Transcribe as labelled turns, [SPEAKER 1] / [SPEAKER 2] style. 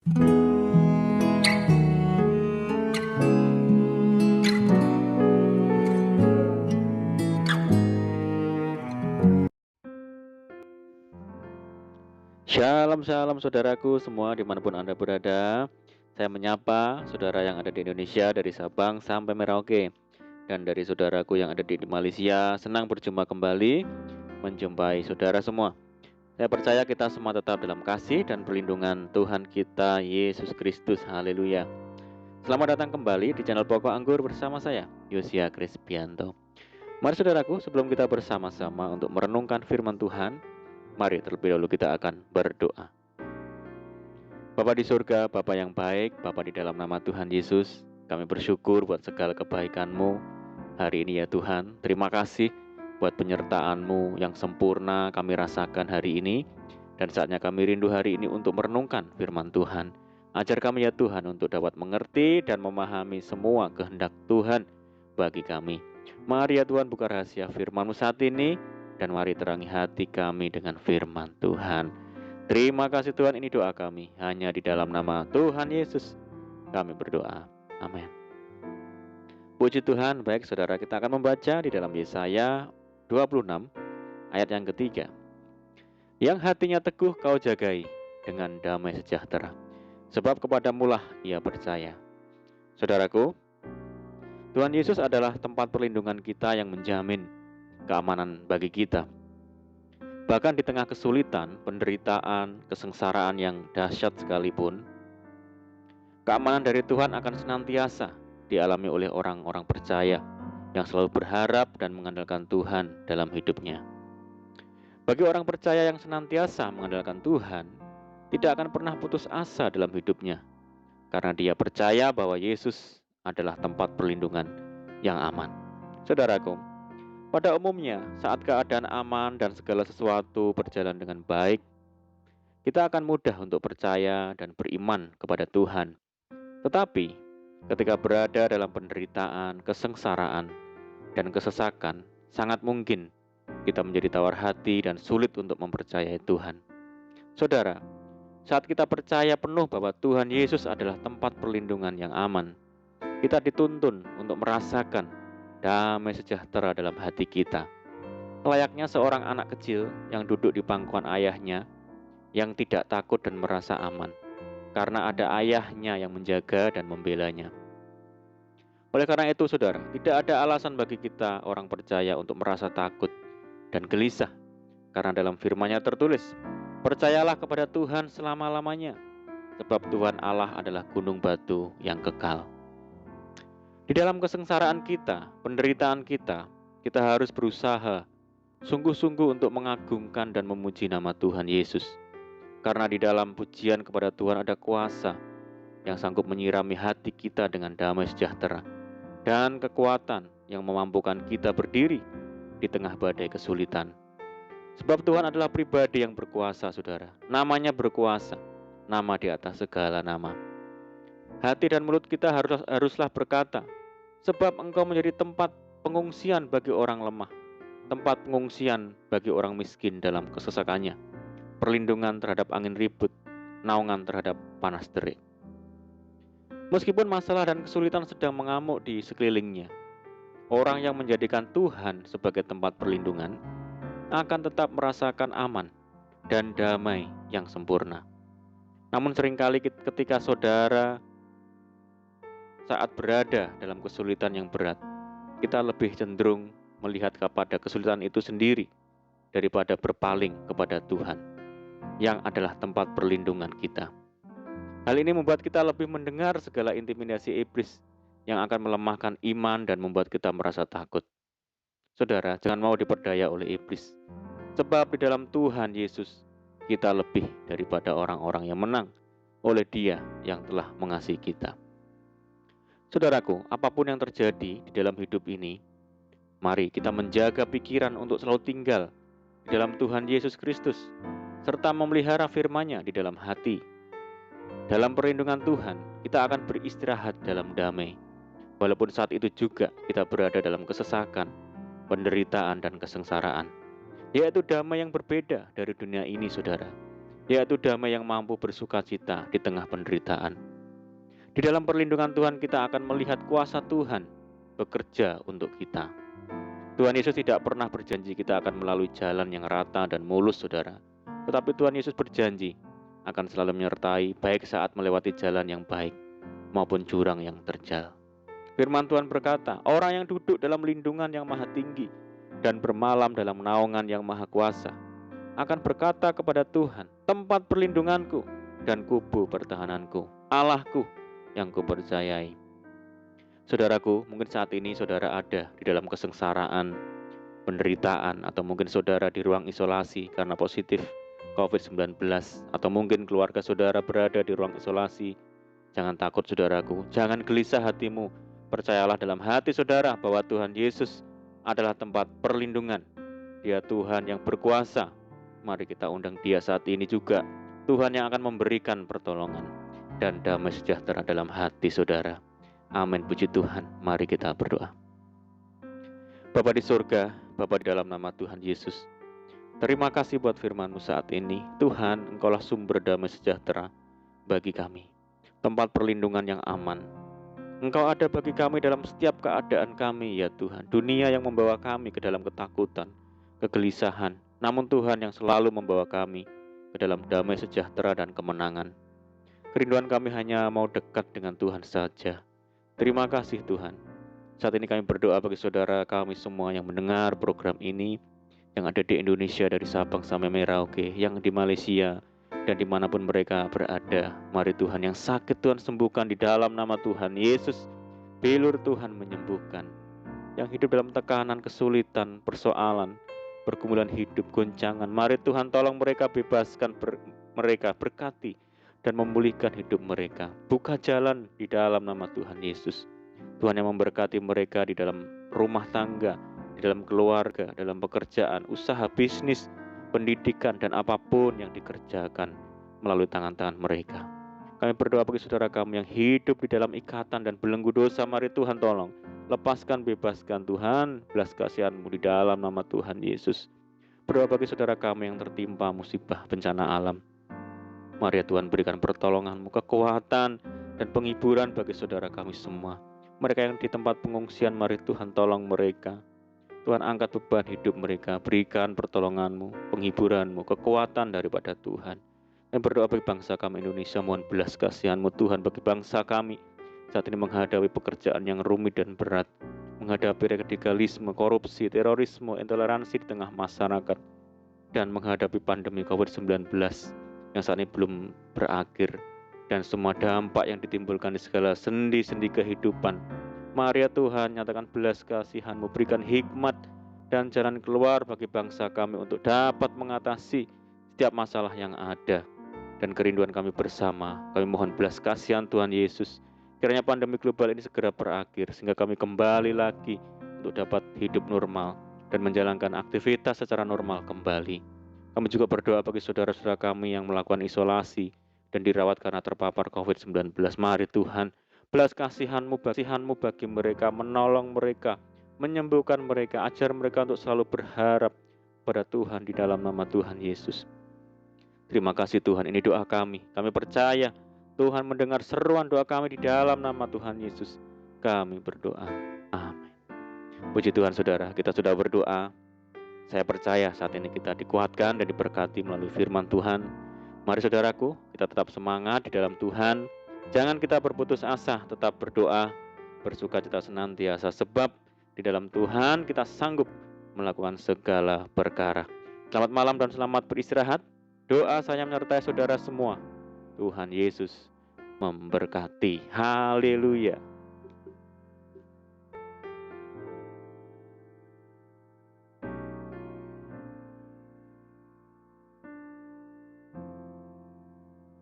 [SPEAKER 1] Shalom shalom saudaraku semua dimanapun Anda berada. Saya menyapa saudara yang ada di Indonesia dari Sabang sampai Merauke. Dan dari saudaraku yang ada di Malaysia, senang berjumpa kembali menjumpai saudara semua. Saya percaya kita semua tetap dalam kasih dan perlindungan Tuhan kita Yesus Kristus. Haleluya. Selamat datang kembali di channel Pokok Anggur bersama saya, Yosia Krispianto. Mari saudaraku, sebelum kita bersama-sama untuk merenungkan firman Tuhan, mari terlebih dahulu kita akan berdoa. Bapa di surga, Bapa yang baik, Bapa di dalam nama Tuhan Yesus, kami bersyukur buat segala kebaikan-Mu hari ini ya Tuhan. Terima kasih buat penyertaan-Mu yang sempurna kami rasakan hari ini. Dan saatnya kami rindu hari ini untuk merenungkan firman Tuhan. Ajar kami ya Tuhan untuk dapat mengerti dan memahami semua kehendak Tuhan bagi kami. Mari ya Tuhan buka rahasia firman-Mu saat ini, dan mari terangi hati kami dengan firman Tuhan. Terima kasih Tuhan, ini doa kami hanya di dalam nama Tuhan Yesus kami berdoa. Amin. Puji Tuhan. Baik saudara, kita akan membaca di dalam Yesaya 26 ayat yang ketiga. Yang hatinya teguh kau jagai dengan damai sejahtera, sebab kepadamulah ia percaya. Saudaraku, Tuhan Yesus adalah tempat perlindungan kita yang menjamin keamanan bagi kita. Bahkan di tengah kesulitan, penderitaan, kesengsaraan yang dahsyat sekalipun, keamanan dari Tuhan akan senantiasa dialami oleh orang-orang percaya yang selalu berharap dan mengandalkan Tuhan dalam hidupnya. Bagi orang percaya yang senantiasa mengandalkan Tuhan, tidak akan pernah putus asa dalam hidupnya, karena dia percaya bahwa Yesus adalah tempat perlindungan yang aman. Saudaraku, pada umumnya, saat keadaan aman dan segala sesuatu berjalan dengan baik, kita akan mudah untuk percaya dan beriman kepada Tuhan. Tetapi, ketika berada dalam penderitaan, kesengsaraan, dan kesesakan, sangat mungkin kita menjadi tawar hati dan sulit untuk mempercayai Tuhan. Saudara, saat kita percaya penuh bahwa Tuhan Yesus adalah tempat perlindungan yang aman, kita dituntun untuk merasakan damai sejahtera dalam hati kita. Layaknya seorang anak kecil yang duduk di pangkuan ayahnya, yang tidak takut dan merasa aman, karena ada ayahnya yang menjaga dan membelanya. Oleh karena itu saudara, tidak ada alasan bagi kita orang percaya untuk merasa takut dan gelisah, karena dalam firman-Nya tertulis, percayalah kepada Tuhan selama-lamanya, sebab Tuhan Allah adalah gunung batu yang kekal. Di dalam kesengsaraan kita, penderitaan kita harus berusaha sungguh-sungguh untuk mengagungkan dan memuji nama Tuhan Yesus. Karena di dalam pujian kepada Tuhan ada kuasa yang sanggup menyirami hati kita dengan damai sejahtera dan kekuatan yang memampukan kita berdiri di tengah badai kesulitan. Sebab Tuhan adalah pribadi yang berkuasa, saudara. Namanya berkuasa, nama di atas segala nama. Hati dan mulut kita haruslah berkata, sebab Engkau menjadi tempat pengungsian bagi orang lemah, tempat pengungsian bagi orang miskin dalam kesesakannya, perlindungan terhadap angin ribut, naungan terhadap panas terik. Meskipun masalah dan kesulitan sedang mengamuk di sekelilingnya, orang yang menjadikan Tuhan sebagai tempat perlindungan akan tetap merasakan aman dan damai yang sempurna. Namun seringkali ketika saudara saat berada dalam kesulitan yang berat, kita lebih cenderung melihat kepada kesulitan itu sendiri daripada berpaling kepada Tuhan yang adalah tempat perlindungan kita. Hal ini membuat kita lebih mendengar segala intimidasi iblis yang akan melemahkan iman dan membuat kita merasa takut. Saudara, jangan mau diperdaya oleh iblis, sebab di dalam Tuhan Yesus kita lebih daripada orang-orang yang menang oleh Dia yang telah mengasihi kita. Saudaraku, apapun yang terjadi di dalam hidup ini, mari kita menjaga pikiran untuk selalu tinggal di dalam Tuhan Yesus Kristus, serta memelihara firman-Nya di dalam hati. Dalam perlindungan Tuhan, kita akan beristirahat dalam damai, walaupun saat itu juga kita berada dalam kesesakan, penderitaan, dan kesengsaraan, yaitu damai yang berbeda dari dunia ini, saudara. yaitu damai yang mampu bersukacita di tengah penderitaan. Di dalam perlindungan Tuhan kita akan melihat kuasa Tuhan bekerja untuk kita. Tuhan Yesus tidak pernah berjanji kita akan melalui jalan yang rata dan mulus, saudara. Tetapi Tuhan Yesus berjanji akan selalu menyertai baik saat melewati jalan yang baik maupun jurang yang terjal. Firman Tuhan berkata, orang yang duduk dalam lindungan yang maha tinggi dan bermalam dalam naungan yang maha kuasa akan berkata kepada Tuhan, tempat perlindunganku dan kubu pertahananku, Allahku yang kupercayai. Saudaraku, mungkin saat ini saudara ada di dalam kesengsaraan, penderitaan, atau mungkin saudara di ruang isolasi karena positif COVID-19, atau mungkin keluarga saudara berada di ruang isolasi. Jangan takut saudaraku, jangan gelisah hatimu. Percayalah dalam hati saudara bahwa Tuhan Yesus adalah tempat perlindungan. Dia Tuhan yang berkuasa. Mari kita undang Dia saat ini juga. Tuhan yang akan memberikan pertolongan dan damai sejahtera dalam hati saudara. Amin, puji Tuhan. Mari kita berdoa. Bapa di surga, Bapa di dalam nama Tuhan Yesus, terima kasih buat firman-Mu saat ini. Tuhan, Engkaulah sumber damai sejahtera bagi kami, tempat perlindungan yang aman. Engkau ada bagi kami dalam setiap keadaan kami, ya Tuhan. Dunia yang membawa kami ke dalam ketakutan, kegelisahan, namun Tuhan yang selalu membawa kami ke dalam damai sejahtera dan kemenangan. Kerinduan kami hanya mau dekat dengan Tuhan saja. Terima kasih Tuhan. Saat ini kami berdoa bagi saudara kami semua yang mendengar program ini, yang ada di Indonesia dari Sabang sampai Merauke, yang di Malaysia, dan dimanapun mereka berada. Mari Tuhan, yang sakit Tuhan sembuhkan di dalam nama Tuhan Yesus. Bilur Tuhan menyembuhkan. Yang hidup dalam tekanan, kesulitan, persoalan, pergumulan hidup, goncangan. Mari Tuhan tolong mereka, bebaskan mereka, berkati dan memulihkan hidup mereka. Buka jalan di dalam nama Tuhan Yesus. Tuhan yang memberkati mereka di dalam rumah tangga, di dalam keluarga, dalam pekerjaan, usaha, bisnis, pendidikan, dan apapun yang dikerjakan melalui tangan-tangan mereka. Kami berdoa bagi saudara kami yang hidup di dalam ikatan dan belenggu dosa. Mari Tuhan tolong, lepaskan, bebaskan Tuhan, belas kasihan-Mu di dalam nama Tuhan Yesus. Berdoa bagi saudara kami yang tertimpa musibah, bencana alam. Mari ya Tuhan, berikan pertolongan-Mu, kekuatan, dan penghiburan bagi saudara kami semua. Mereka yang di tempat pengungsian, mari Tuhan tolong mereka. Tuhan angkat beban hidup mereka, berikan pertolongan-Mu, penghiburan-Mu, kekuatan daripada Tuhan. Dan berdoa bagi bangsa kami Indonesia, mohon belas kasihan-Mu Tuhan bagi bangsa kami saat ini menghadapi pekerjaan yang rumit dan berat, menghadapi radikalisme, korupsi, terorisme, intoleransi di tengah masyarakat, dan menghadapi pandemi COVID-19 yang saat ini belum berakhir, dan semua dampak yang ditimbulkan di segala sendi-sendi kehidupan. Mari ya Tuhan, nyatakan belas kasihan-Mu, berikan hikmat dan jalan keluar bagi bangsa kami untuk dapat mengatasi setiap masalah yang ada. Dan kerinduan kami bersama, kami mohon belas kasihan Tuhan Yesus, kiranya pandemi global ini segera berakhir, sehingga kami kembali lagi untuk dapat hidup normal dan menjalankan aktivitas secara normal kembali. Kami juga berdoa bagi saudara-saudara kami yang melakukan isolasi dan dirawat karena terpapar COVID-19. Mari Tuhan, belas kasihan-Mu bagi mereka, menolong mereka, menyembuhkan mereka, ajar mereka untuk selalu berharap pada Tuhan di dalam nama Tuhan Yesus. Terima kasih Tuhan, ini doa kami. Kami percaya Tuhan mendengar seruan doa kami di dalam nama Tuhan Yesus. Kami berdoa. Amin. Puji Tuhan saudara, kita sudah berdoa. Saya percaya saat ini kita dikuatkan dan diberkati melalui firman Tuhan. Mari saudaraku, kita tetap semangat di dalam Tuhan. Jangan kita berputus asa, tetap berdoa, bersukacita senantiasa. Sebab di dalam Tuhan kita sanggup melakukan segala perkara. Selamat malam dan selamat beristirahat. Doa saya menyertai saudara semua. Tuhan Yesus memberkati. Haleluya.